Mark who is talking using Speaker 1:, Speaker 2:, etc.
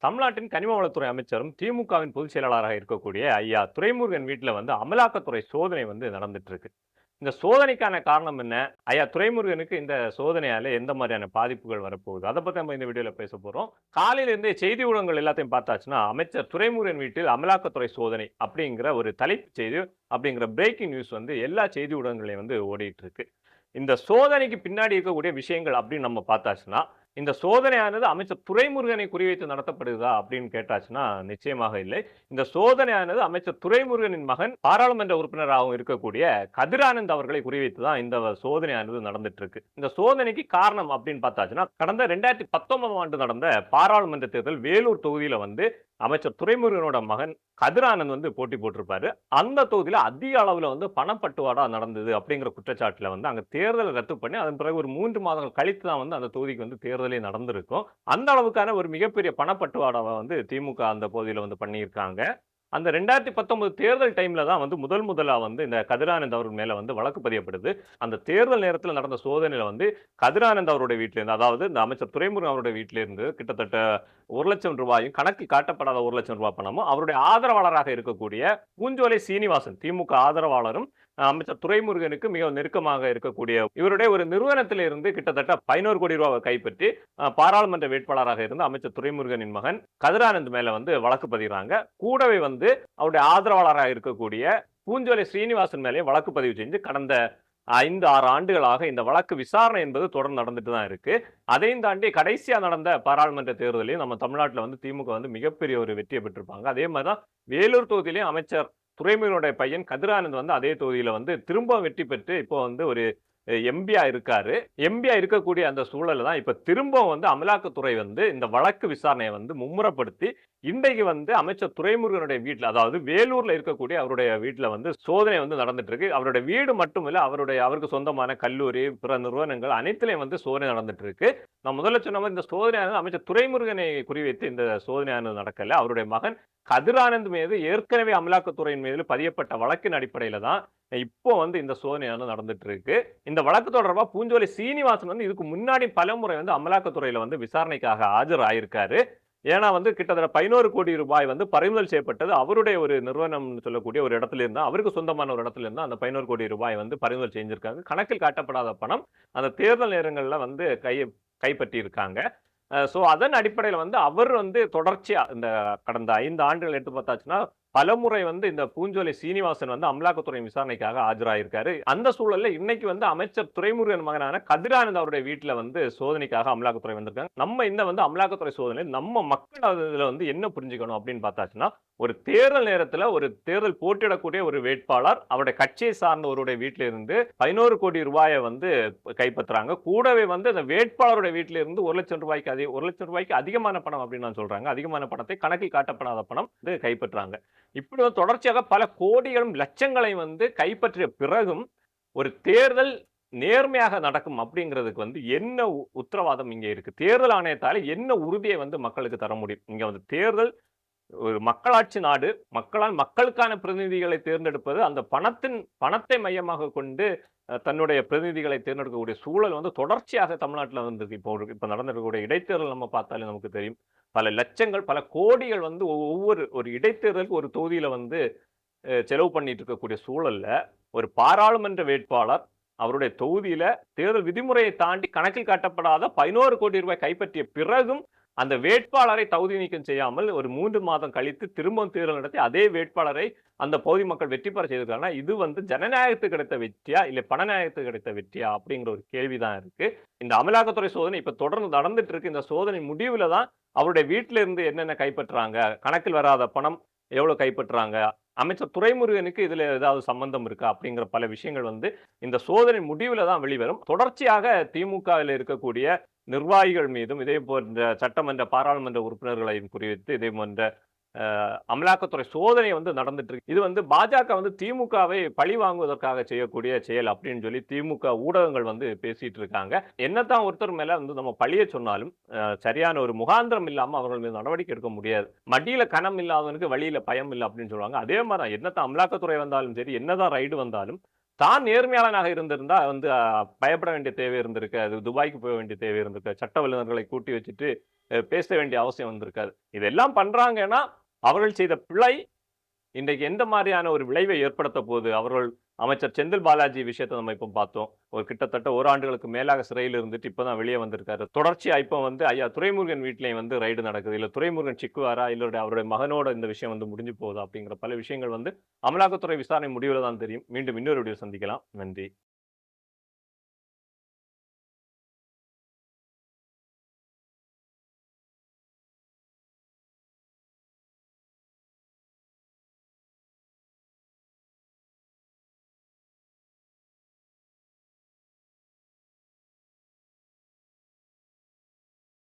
Speaker 1: தமிழ்நாட்டின் கனிம வளத்துறை அமைச்சரும் திமுகவின் பொதுச் செயலாளராக இருக்கக்கூடிய ஐயா துரைமுருகன் வீட்டுல அமலாக்கத்துறை சோதனை நடந்துட்டு இருக்கு. இந்த சோதனைக்கான காரணம் என்ன? ஐயா துரைமுருகனுக்கு இந்த சோதனையால எந்த மாதிரியான பாதிப்புகள் வரப்போகுது? அத பத்தி நம்ம இந்த வீடியோல பேச போறோம். காலையில இருந்தே செய்தி ஊடகங்கள் எல்லாத்தையும் பார்த்தாச்சுன்னா, அமைச்சர் துரைமுருகன் வீட்டில் அமலாக்கத்துறை சோதனை அப்படிங்கிற ஒரு தலைப்புச் செய்தி, அப்படிங்கிற பிரேக்கிங் நியூஸ் எல்லா செய்தி ஊடகங்களையும் ஓடிட்டு இருக்கு. இந்த சோதனைக்கு பின்னாடி இருக்கக்கூடிய விஷயங்கள் அப்படின்னு நம்ம பார்த்தாச்சுன்னா, இந்த சோதனையானது அமைச்சர் துரைமுருகனை குறிவைத்து நடத்தப்படுதா அப்படின்னு கேட்டாச்சுன்னா, நிச்சயமாக இல்லை. இந்த சோதனையானது அமைச்சர் துரைமுருகனின் மகன் பாராளுமன்ற உறுப்பினராகவும் இருக்கக்கூடிய கதிரானந்த் அவர்களை குறிவைத்து தான் இந்த சோதனையானது நடந்துட்டு இருக்கு. இந்த சோதனைக்கு காரணம் அப்படின்னு பார்த்தாச்சுன்னா, கடந்த 2019ஆம் ஆண்டு நடந்த பாராளுமன்ற தேர்தல் வேலூர் தொகுதியில அமைச்சர் துரைமுருகனோட மகன் கதிரானந்த் போட்டி போட்டிருப்பாரு. அந்த தொகுதியில அதிக அளவுல பணப்பட்டுவாடா நடந்தது அப்படிங்கிற குற்றச்சாட்டுல அங்க தேர்தலை ரத்து பண்ணி அதன் பிறகு ஒரு 3 மாதங்கள் கழித்து தான் அந்த தொகுதிக்கு தேர்தலே நடந்திருக்கும். அந்த அளவுக்கான ஒரு மிகப்பெரிய பணப்பட்டுவாடாவை திமுக அந்த பகுதியில பண்ணியிருக்காங்க. அந்த 2019 தேர்தல் டைம்ல தான் முதல் முதலா இந்த கதிரானந்த் அவர்கள் மேல வழக்கு பதியப்படுது. அந்த தேர்தல் நேரத்துல நடந்த சோதனையில கதிரானந்த் அவருடைய வீட்ல இருந்து, அதாவது இந்த அமைச்சர் துரைமுருகன் அவருடைய வீட்ல இருந்து கிட்டத்தட்ட ரூ. 1,00,000 கணக்கில் காட்டப்படாத ரூ. 1,00,000 பணமும், அவருடைய ஆதரவாளராக இருக்கக்கூடிய பூஞ்சோலை சீனிவாசன், திமுக ஆதரவாளரும் அமைச்சர் துரைமுருகனுக்கு மிக நெருக்கமாக இருக்கக்கூடிய இவருடைய ஒரு நிறுவனத்திலிருந்து கிட்டத்தட்ட ரூ. 11,00,00,000 கைப்பற்றி பாராளுமன்ற வேட்பாளராக இருந்த அமைச்சர் துரைமுருகனின் மகன் கதிரானந்த் மேல வழக்கு பதிகிறாங்க. கூடவே அவருடைய ஆதரவாளராக இருக்கக்கூடிய பூஞ்சோலை ஸ்ரீனிவாசன் மேலே வழக்கு பதிவு செஞ்சு கடந்த 5-6 ஆண்டுகளாக இந்த வழக்கு விசாரணை என்பது தொடர்ந்து நடந்துட்டு தான் இருக்கு. அதையும் தாண்டி கடைசியா நடந்த பாராளுமன்ற தேர்தலையும் நம்ம தமிழ்நாட்டில் திமுக மிகப்பெரிய ஒரு வெற்றியை பெற்றிருப்பாங்க. அதே மாதிரிதான் வேலூர் தொகுதியிலையும் அமைச்சர் துரைமுருகனுடைய பையன் கதிரானந்த் அதே தொகுதியில திரும்ப வெற்றி பெற்று இப்போ ஒரு எம்பியா இருக்காரு. எம்பியா இருக்கக்கூடிய அந்த சூழல்ல தான் இப்ப திரும்பவும் அமலாக்கத்துறை இந்த வழக்கு விசாரணையை மும்முரப்படுத்தி இன்றைக்கு அமைச்சர் துரைமுருகனுடைய வீட்டுல, அதாவது வேலூர்ல இருக்கக்கூடிய அவருடைய வீட்டுல சோதனை நடந்துட்டு இருக்கு. அவருடைய வீடு மட்டுமில்ல, அவருக்கு சொந்தமான கல்லூரி, பிற நிறுவனங்கள் அனைத்திலையும் சோதனை நடந்துட்டு இருக்கு. நான் முதல்ல சொன்ன மாதிரி இந்த சோதனையானது அமைச்சர் துரைமுருகனை குறிவைத்து இந்த சோதனையானது நடக்கல. அவருடைய மகன் கதிரானந்த் மீது ஏற்கனவே அமலாக்கத்துறையின் மீது பதியப்பட்ட வழக்கின் அடிப்படையில தான் இப்போ இந்த சோதனையானது நடந்துட்டு இருக்கு. இந்த வழக்கு தொடர்பா பூஞ்சோலை சீனிவாசன் இதுக்கு முன்னாடி பலமுறை அமலாக்கத்துறையில விசாரணைக்காக ஆஜராயிருக்காரு. ஏன்னா கிட்டத்தட்ட ரூ. 11,00,00,000 பறிமுதல் செய்யப்பட்டது அவருடைய ஒரு நிறுவனம் சொல்லக்கூடிய ஒரு இடத்துல இருந்தா, அவருக்கு சொந்தமான ஒரு இடத்துல இருந்தா அந்த ரூ. 11,00,00,000 பறிமுதல் செஞ்சிருக்காங்க. கணக்கில் காட்டப்படாத பணம் அந்த தேர்தல் நேரங்கள்ல கைப்பற்றி இருக்காங்க. சோ அதன் அடிப்படையில அவர் தொடர்ச்சியா இந்த கடந்த 5 ஆண்டுகள் எடுத்து பார்த்தாச்சுன்னா, பலமுறை இந்த பூஞ்சோலை சீனிவாசன் அமலாக்கத்துறை விசாரணைக்காக ஆஜராயிருக்காரு. அந்த சூழல்ல இன்னைக்கு அமைச்சர் துரைமுருகன் மகனான கதிரானந்த் அவருடைய வீட்டுல சோதனைக்காக அமலாக்கத்துறை வந்திருக்காங்க. நம்ம இந்த அமலாக்கத்துறை சோதனை நம்ம மக்கள் அதுல என்ன புரிஞ்சுக்கணும் அப்படின்னு பார்த்தாச்சுன்னா, ஒரு தேர்தல் நேரத்துல ஒரு தேர்தல் போட்டியிடக்கூடிய ஒரு வேட்பாளர் அவருடைய கட்சியை சார்ந்தவருடைய வீட்டில இருந்து ரூ. 11,00,00,000 கைப்பற்றுறாங்க. கூடவே அந்த வேட்பாளருடைய வீட்டில இருந்து ரூ. 1,00,000 அதிகமான பணம் அப்படின்னு நான் சொல்றாங்க. அதிகமான பணத்தை கணக்கில் காட்டப்படாத பணம் கைப்பற்றாங்க. இப்படி தொடர்ச்சியாக பல கோடிகளும் லட்சங்களையும் கைப்பற்றிய பிறகும் ஒரு தேர்தல் நேர்மையாக நடக்கும் அப்படிங்கிறதுக்கு என்ன உத்தரவாதம் இங்க இருக்கு? தேர்தல் ஆணையத்தால என்ன உறுதியை மக்களுக்கு தர முடியும்? இங்க தேர்தல் ஒரு மக்களாட்சி நாடு. மக்களால் மக்களுக்கான பிரதிநிதிகளை தேர்ந்தெடுப்பது, அந்த பணத்தை மையமாக கொண்டு தன்னுடைய பிரதிநிதிகளை தேர்ந்தெடுக்கக்கூடிய சூழல் தொடர்ச்சியாக தமிழ்நாட்டில் வந்திருக்கு. இப்ப நடந்திருக்கக்கூடிய இடைத்தேர்தல் நம்ம பார்த்தாலே நமக்கு தெரியும். பல லட்சங்கள், பல கோடிகள் ஒவ்வொரு ஒரு இடைத்தேர்தலுக்கு ஒரு தொகுதியில செலவு பண்ணிட்டு இருக்கக்கூடிய சூழல்ல ஒரு பாராளுமன்ற வேட்பாளர் அவருடைய தொகுதியில தேர்தல் விதிமுறையை தாண்டி கணக்கில் காட்டப்படாத ரூ. 11,00,00,000 கைப்பற்றிய பிறகும் அந்த வேட்பாளரை தகுதி நீக்கம் செய்யாமல் ஒரு 3 மாதம் கழித்து திரும்பவும் தேர்தல் நடத்தி அதே வேட்பாளரை அந்த பகுதி மக்கள் வெற்றி பெற செய்திருக்காங்க. இது ஜனநாயகத்துக்கு கிடைத்த வெற்றியா, இல்ல பணநாயகத்துக்கு கிடைத்த வெற்றியா அப்படிங்கிற ஒரு கேள்விதான் இருக்கு. இந்த அமலாக்கத்துறை சோதனை இப்ப தொடர்ந்து நடந்துட்டு இருக்கு. இந்த சோதனை முடிவுல தான் அவருடைய வீட்டில இருந்து என்னென்ன கைப்பற்றாங்க, கணக்கில் வராத பணம் எவ்வளவு கைப்பற்றாங்க, அமைச்சர் துரைமுருகனுக்கு இதுல ஏதாவது சம்பந்தம் இருக்கா அப்படிங்கிற பல விஷயங்கள் இந்த சோதனை முடிவுல தான் வெளிவரும். தொடர்ச்சியாக திமுகவில் இருக்கக்கூடிய நிர்வாகிகள் மீதும் இதே போன்ற சட்டமன்ற பாராளுமன்ற உறுப்பினர்களையும் குறித்து இதே போன்ற அமலாக்கத்துறை சோதனை நடந்துட்டு இருக்கு. இது பாஜக திமுகவை பழி வாங்குவதற்காக செய்யக்கூடிய செயல் அப்படின்னு சொல்லி திமுக ஊடகங்கள் பேசிட்டு இருக்காங்க. என்னதான் ஒருத்தர் மேல நம்ம பழிய சொன்னாலும் சரியான ஒரு முகாந்திரம் இல்லாம அவர்கள் மீது நடவடிக்கை எடுக்க முடியாது. மடியில கனம் இல்லாதவனுக்கு வழியில பயம் இல்லை அப்படின்னு சொல்லுவாங்க. அதே மாதிரி என்னதான் அமலாக்கத்துறை வந்தாலும் சரி, என்னதான் ரைடு வந்தாலும் தான் நேர்மையாளனாக இருந்திருந்தா வந்து பயப்பட வேண்டிய தேவை இருந்திருக்காது. துபாய்க்கு போக வேண்டிய தேவை இருந்திருக்காது. சட்ட வல்லுநர்களை கூட்டி வச்சுட்டு பேச வேண்டிய அவசியம் வந்திருக்காது. இதெல்லாம் பண்றாங்கன்னா, அவர்கள் செய்த பிழை இன்றைக்கு எந்த மாரியான ஒரு விளைவை ஏற்படுத்த போகுது? அவர்கள் அமைச்சர் செந்தில் பாலாஜி விஷயத்த நம்ம இப்ப பார்த்தோம். ஒரு கிட்டத்தட்ட ஓராண்டுகளுக்கு மேலாக சிறையில இருந்துட்டு இப்ப தான் வெளிய வந்திருக்காரு. தொடர்ச்சியா இப்ப வந்து ஐயா துரைமுருகன் வீட்லயும் வந்து ரைடு நடக்குது. இல்ல துரைமுருகன் சிக்குவாரா? இல்ல அவருடைய மகனோட இந்த விஷயம் வந்து முடிஞ்சு போகுதா? அப்படிங்கிற பல விஷயங்கள் வந்து அமலாக்கத்துறை விசாரணை முடிவுல தான் தெரியும். மீண்டும் இன்னொரு வீடியோ சந்திக்கலாம். நன்றி.